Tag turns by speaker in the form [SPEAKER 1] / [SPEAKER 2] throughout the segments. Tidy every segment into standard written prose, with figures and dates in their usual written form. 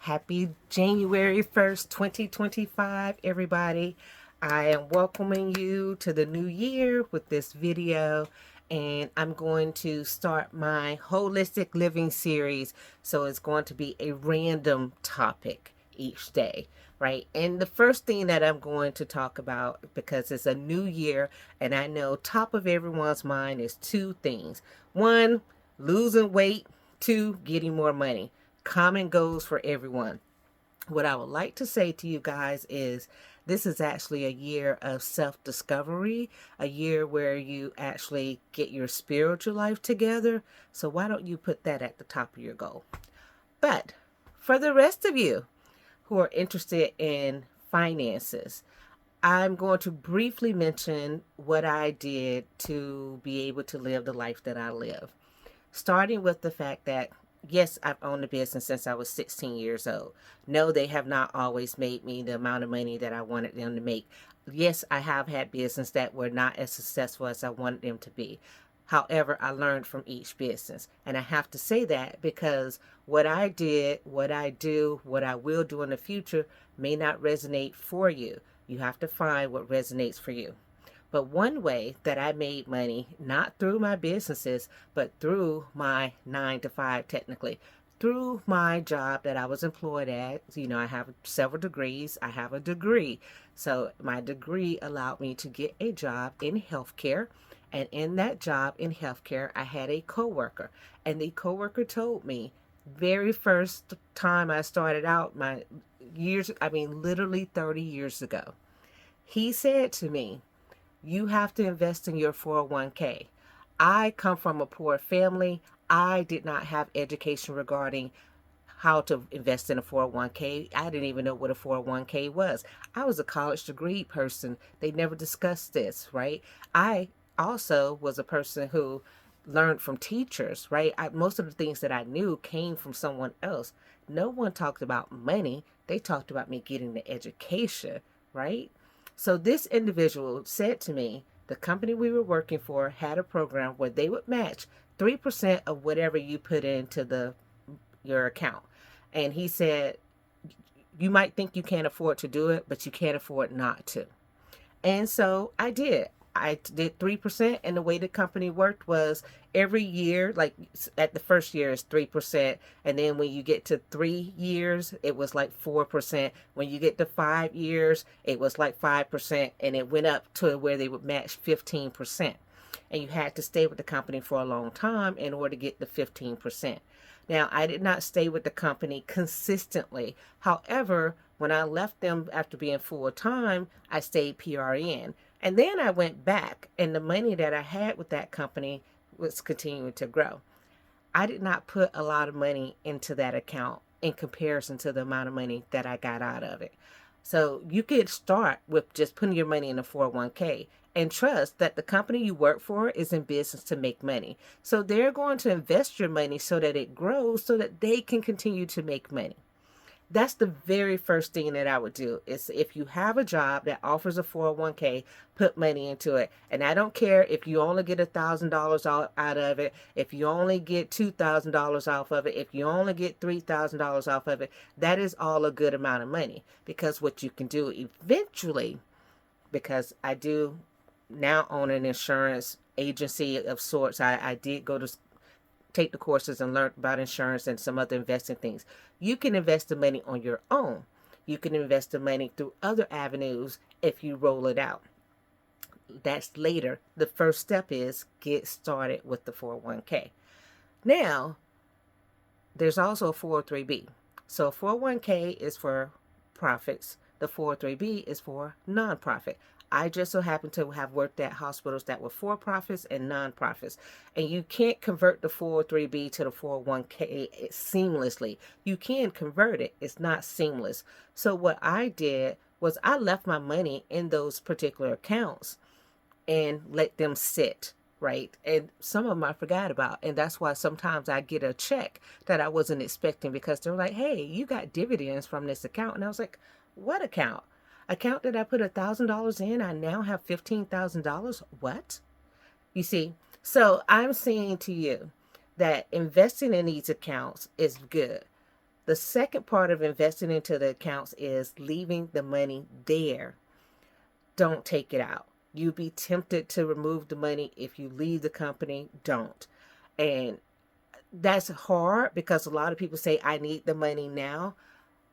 [SPEAKER 1] Happy January 1st, 2025, everybody. I am welcoming you to the new year with this video, and I'm going to start my holistic living series. So it's going to be a random topic each day, right? And the first thing that I'm going to talk about, because it's a new year, and I know top of everyone's mind is two things. One, losing weight. Two, getting more money. Common goals for everyone. What I would like to say to you guys is this is actually a year of self discovery, a year where you actually get your spiritual life together. So, why don't you put that at the top of your goal? But for the rest of you who are interested in finances, I'm going to briefly mention what I did to be able to live the life that I live. Starting with the fact that, yes, I've owned a business since I was 16 years old. No, they have not always made me the amount of money that I wanted them to make. Yes, I have had business that were not as successful as I wanted them to be. However, I learned from each business. And I have to say that because what I did, what I do, what I will do in the future may not resonate for you. You have to find what resonates for you. But one way that I made money, not through my businesses, but through my 9 to 5, technically, through my job that I was employed at. I have several degrees. I have a degree. So my degree allowed me to get a job in healthcare. And in that job in healthcare, I had a coworker. And the coworker told me, very first time I started out, my years, I mean, literally 30 years ago, he said to me, you have to invest in your 401k. I come from a poor family. I did not have education regarding how to invest in a 401k. I didn't even know what a 401k was. I was a college degree person. They never discussed this, right? I also was a person who learned from teachers, right? Most of the things that I knew came from someone else. No one talked about money. They talked about me getting the education, right? So this individual said to me, the company we were working for had a program where they would match 3% of whatever you put into the your account. And he said, you might think you can't afford to do it, but you can't afford not to. And so I did. I did 3%. And the way the company worked was every year, like at the first year is 3%. And then when you get to 3 years, it was like 4%. When you get to 5 years, it was like 5%. And it went up to where they would match 15%. And you had to stay with the company for a long time in order to get the 15%. Now, I did not stay with the company consistently. However, when I left them after being full time, I stayed PRN. And then I went back, and the money that I had with that company was continuing to grow. I did not put a lot of money into that account in comparison to the amount of money that I got out of it. So you could start with just putting your money in a 401k and trust that the company you work for is in business to make money. So they're going to invest your money so that it grows so that they can continue to make money. That's the very first thing that I would do is if you have a job that offers a 401k, put money into it. And I don't care if you only get $1,000 out of it, if you only get $2,000 off of it, if you only get $3,000 off of it, that is all a good amount of money. Because what you can do eventually, because I do now own an insurance agency of sorts. I did go to take the courses and learn about insurance and some other investing things. You can invest the money on your own. You can invest the money through other avenues if you roll it out. That's later. The first step is get started with the 401k. Now, there's also a 403b. So 401k is for profits. The 403b is for nonprofit. I just so happen to have worked at hospitals that were for profits and nonprofits. And you can't convert the 403b to the 401k seamlessly. You can convert it, it's not seamless. So what I did was I left my money in those particular accounts and let them sit, right? And some of them I forgot about. And that's why sometimes I get a check that I wasn't expecting because they're like, hey, you got dividends from this account. And I was like, what account? Account that I put $1,000 in, I now have $15,000. What? You see? So I'm saying to you that investing in these accounts is good. The second part of investing into the accounts is leaving the money there. Don't take it out. You'd be tempted to remove the money if you leave the company. Don't. And that's hard because a lot of people say, I need the money now.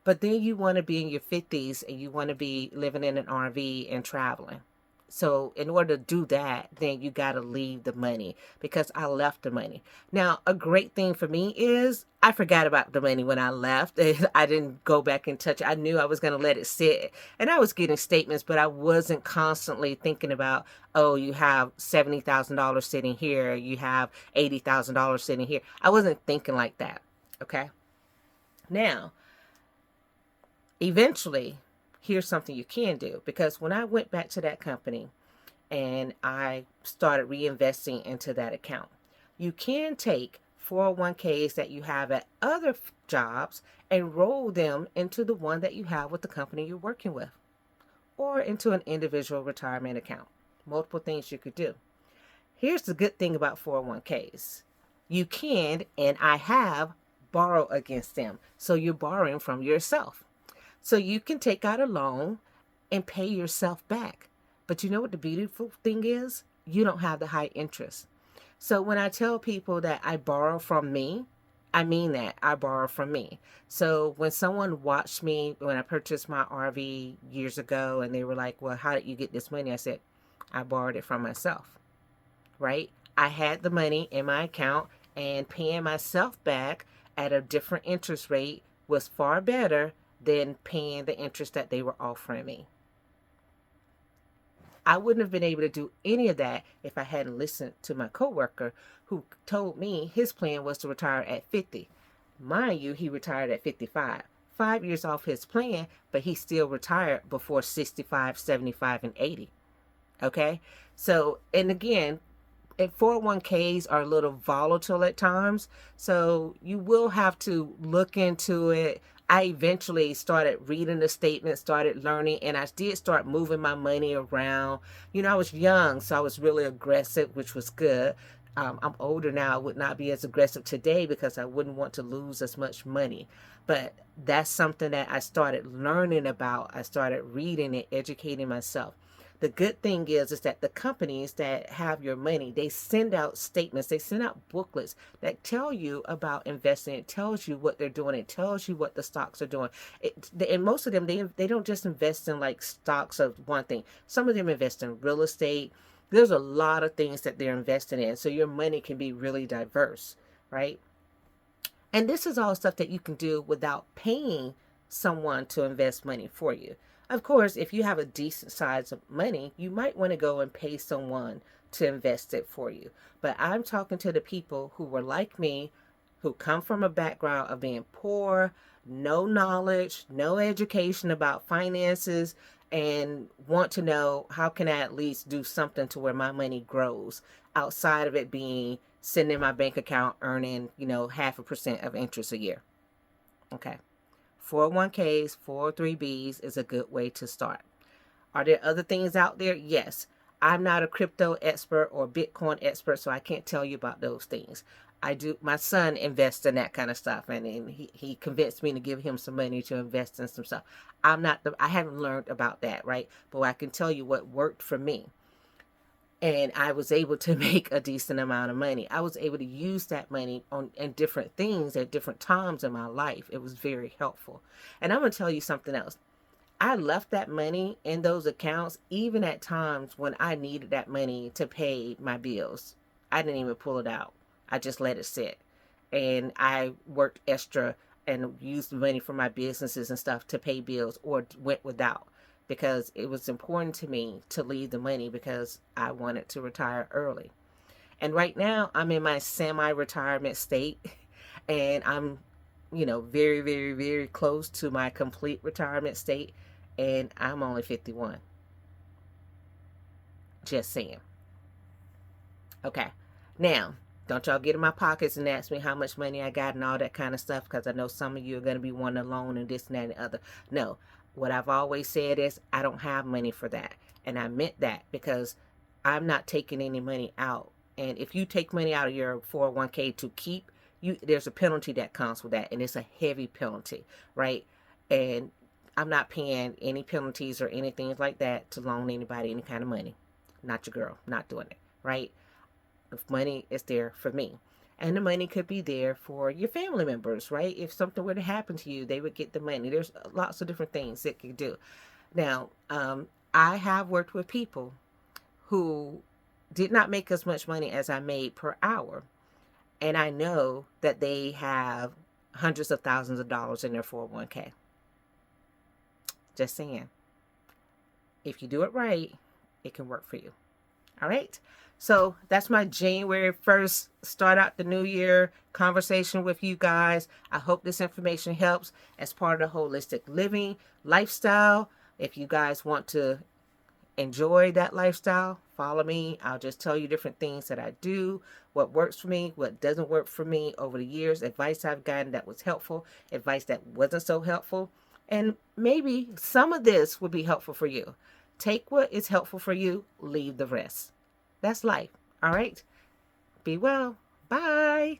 [SPEAKER 1] But then you want to be in your 50s and you want to be living in an RV and traveling. So in order to do that, then you got to leave the money, because I left the money. Now, a great thing for me is I forgot about the money when I left. I didn't go back and touch it. I knew I was going to let it sit. And I was getting statements, but I wasn't constantly thinking about, oh, you have $70,000 sitting here. You have $80,000 sitting here. I wasn't thinking like that. Okay. Now, eventually, here's something you can do, because when I went back to that company and I started reinvesting into that account, you can take 401ks that you have at other jobs and roll them into the one that you have with the company you're working with, or into an individual retirement account. Multiple things you could do. Here's the good thing about 401ks. You can, and I have, borrow against them. So you're borrowing from yourself. So you can take out a loan and pay yourself back. But you know what the beautiful thing is? You don't have the high interest. So when I tell people that I borrow from me, I mean that. I borrow from me. So when someone watched me when I purchased my RV years ago and they were like, well, how did you get this money? I said, I borrowed it from myself, right? I had the money in my account, and paying myself back at a different interest rate was far better than paying the interest that they were offering me. I wouldn't have been able to do any of that if I hadn't listened to my coworker, who told me his plan was to retire at 50. Mind you, he retired at 55. 5 years off his plan, but he still retired before 65, 75, and 80. Okay? So, and again, 401ks are a little volatile at times, so you will have to look into it. I eventually started reading the statement, started learning, and I did start moving my money around. You know, I was young, so I was really aggressive, which was good. I'm older now. I would not be as aggressive today because I wouldn't want to lose as much money. But that's something that I started learning about. I started reading and educating myself. The good thing is that the companies that have your money, they send out statements, they send out booklets that tell you about investing. It tells you what they're doing. It tells you what the stocks are doing. And most of them, they don't just invest in like stocks of one thing. Some of them invest in real estate. There's a lot of things that they're investing in. So your money can be really diverse, right? And this is all stuff that you can do without paying someone to invest money for you. Of course, if you have a decent size of money, you might want to go and pay someone to invest it for you. But I'm talking to the people who were like me, who come from a background of being poor, no knowledge, no education about finances, and want to know, how can I at least do something to where my money grows outside of it being sitting in my bank account earning, 0.5% of interest a year. Okay. 401ks, 403bs is a good way to start. Are there other things out there? Yes. I'm not a crypto expert or Bitcoin expert, so I can't tell you about those things. My son invests in that kind of stuff, and he convinced me to give him some money to invest in some stuff. I haven't learned about that, right? But I can tell you what worked for me. And I was able to make a decent amount of money. I was able to use that money in different things at different times in my life. It was very helpful. And I'm going to tell you something else. I left that money in those accounts even at times when I needed that money to pay my bills. I didn't even pull it out. I just let it sit. And I worked extra and used the money for my businesses and stuff to pay bills, or went without, because it was important to me to leave the money because I wanted to retire early. And right now I'm in my semi-retirement state, and I'm, very, very, very close to my complete retirement state, and I'm only 51. Just saying. Okay. Now, don't y'all get in my pockets and ask me how much money I got and all that kind of stuff, because I know some of you are going to be wanting a loan and this and that and the other. No. What I've always said is I don't have money for that. And I meant that because I'm not taking any money out. And if you take money out of your 401k to keep, there's a penalty that comes with that, and it's a heavy penalty, right? And I'm not paying any penalties or anything like that to loan anybody any kind of money. Not your girl, not doing it, right? If money is there for me. And the money could be there for your family members, right? If something were to happen to you, they would get the money. There's lots of different things it could do. Now, I have worked with people who did not make as much money as I made per hour. And I know that they have hundreds of thousands of dollars in their 401k. Just saying. If you do it right, it can work for you. All right. So that's my January 1st start out the new year conversation with you guys. I hope this information helps as part of the holistic living lifestyle. If you guys want to enjoy that lifestyle, follow me. I'll just tell you different things that I do, what works for me, what doesn't work for me over the years, advice I've gotten that was helpful, advice that wasn't so helpful, and maybe some of this would be helpful for you. Take what is helpful for you, leave the rest. That's life. All right. Be well. Bye.